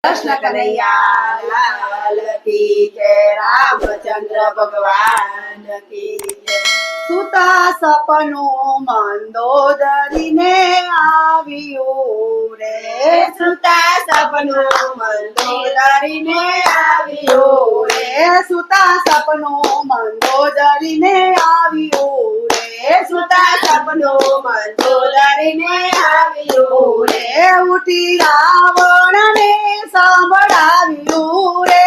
कृष्ण कन्हैया लाल की जय। रामचंद्र भगवान की जय। સુતા સપનું મંદોદરીને આવ્યું રે, સુતા સપનું મંદોદરીને આવ્યું રે, સુતા સપનું મંદોદરીને આવ્યું રે, સુતા સપનું મંદોદરીને આવ્યું રે, ઉઠી રાવણને સંભળાવ્યું રે,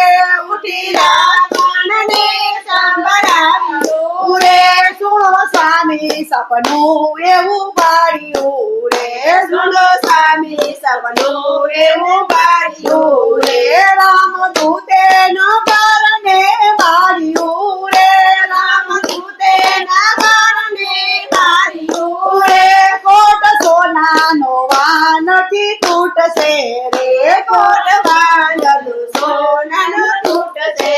ઉઠી રાવણને સંભળાવ્યું રે, સુનો સ્વામી સપનું એવું પાડ્યું રે, સુનો સ્વામી સપનું એવું પાડ્યું રે, રામદૂતે નગરને માર્યું રે, રામદૂતે નગરને માર્યું રે, કોટ સોનાનો વાનથી તૂટશે રે, કોટ વાનનું સોનાનું તૂટશે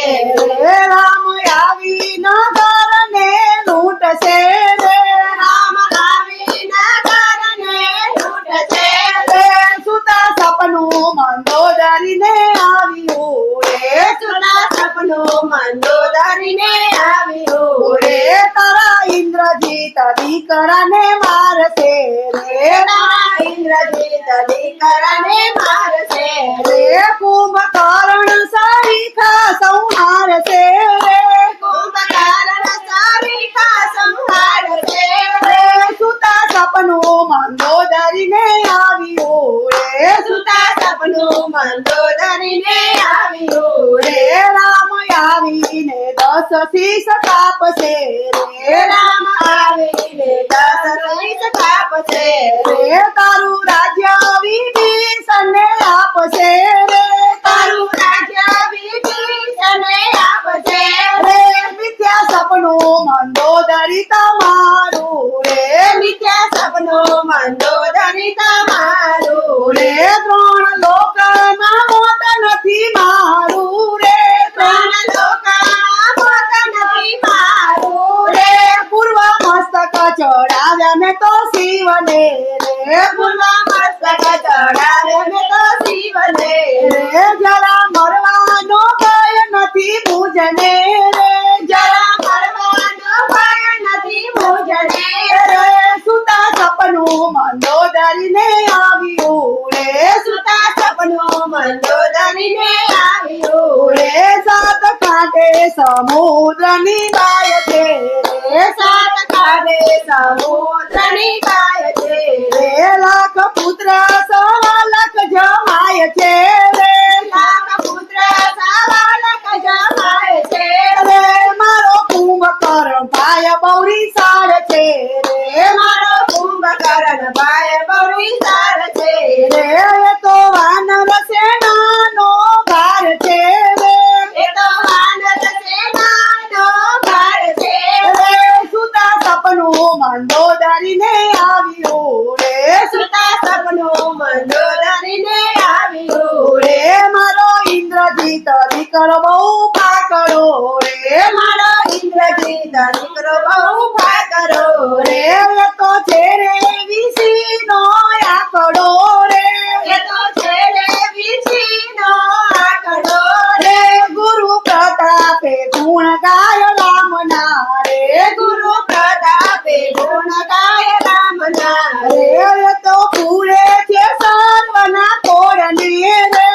રે, રામ આવી નગરને લૂંટશે રે, રામ આવી નગરને લૂંટશે રે, સુતા સપનું મંદોદરીને આવ્યું રે, સુતા સપનું મંદોદરીને આવ્યું રે, તારા ઇન્દ્રજીત દીકરાને મારશે રે, તારા ઇન્દ્રજીત દીકરાને મારશે રે, કુંભકર્ણ સરીખા સંહારશે રે, કુંભકર્ણ સરીખા સંહારશે રે, સુતા સપનું મંદોદરીને આવ્યું રે, સુતા સપનું મંદોદરીને આવ્યું રે, રામ આવીને 10 શીશ કાપશે રે, રામ આવીને 10 શીશ કાપશે રે, તારું રાજ્ય વિભીષણને આપશે રે, તારું રાજ્ય વિભીષણને આપશે રે, મિથ્યા સપનું મંદોદરી તમારું રે, મિથ્યા સપનું મંદોદરી તમારું રે, 3 લોકમાં મોત નથી મારું રે, 3 લોકમાં મોત નથી મારું રે, પૂર્વ મસ્તક ચડાવ્યા મેં તો શિવને રે, પૂર્વ મસ્તક ચડાવ્યા મેં તો શિવને રે, જરા મરવાનો ભય નથી મુજને રે, જરા મરવાનો ભય નથી મુજને રે, સુતા સપનું મંદોદરીને આવ્યું રે, સુતા સપનું મંદોદરીને આવ્યું રે, 7 કાંઠે સમુદ્રની ગાય છે રે, 7 કાંઠે સમુદ્રની ગાય છે રે, લાખ પુત્ર 1.25 લાખ જમાય છે રે, લાખ પુત્ર 1.25 લાખ જમાય છે રે, મારો કુંભકર્ણ ભાઈ બહુરી સાર છે રે, મારો કુંભકર્ણ ભાઈ બહુરી સાર છે રે, એ તો વાનર સેનાનો ભાર છે રે, એ તો વાનર સેનાનો ભાર છે રે, સુતા સપનું મંદોદરીને આવ્યું રે, સુતા સપનું મંદોદરીને આવ્યું રે, મારો ઇન્દ્રજીત દીકરો બહુ ફાકરો રે, મારો ઇન્દ્રજીત દીકરો બહુ ફાકરો રે, એ તો છે રે વિષીનો આકડો રે, એ તો છે રે વિષીનો આકડો રે, ગુરુ પ્રતાપે ગુણ ગાય રામના રે, ગુરુ પ્રતાપે ગુણ ગાય રામના રે, એ તો પૂરે છે સર્વના કોડને રે,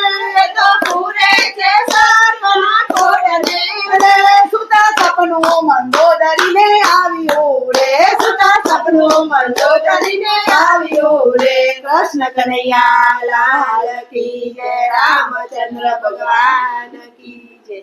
એ તો પૂરે છે સર્વના કોડને રે, સુતા સપનું મંદોદરીને આવ્યું રે, સુતા સપનું મંદોદરીને આવ્યું રે, કૃષ્ણ કન્હૈયા લાલ કી જય, રામચંદ્ર ભગવાન કી જય।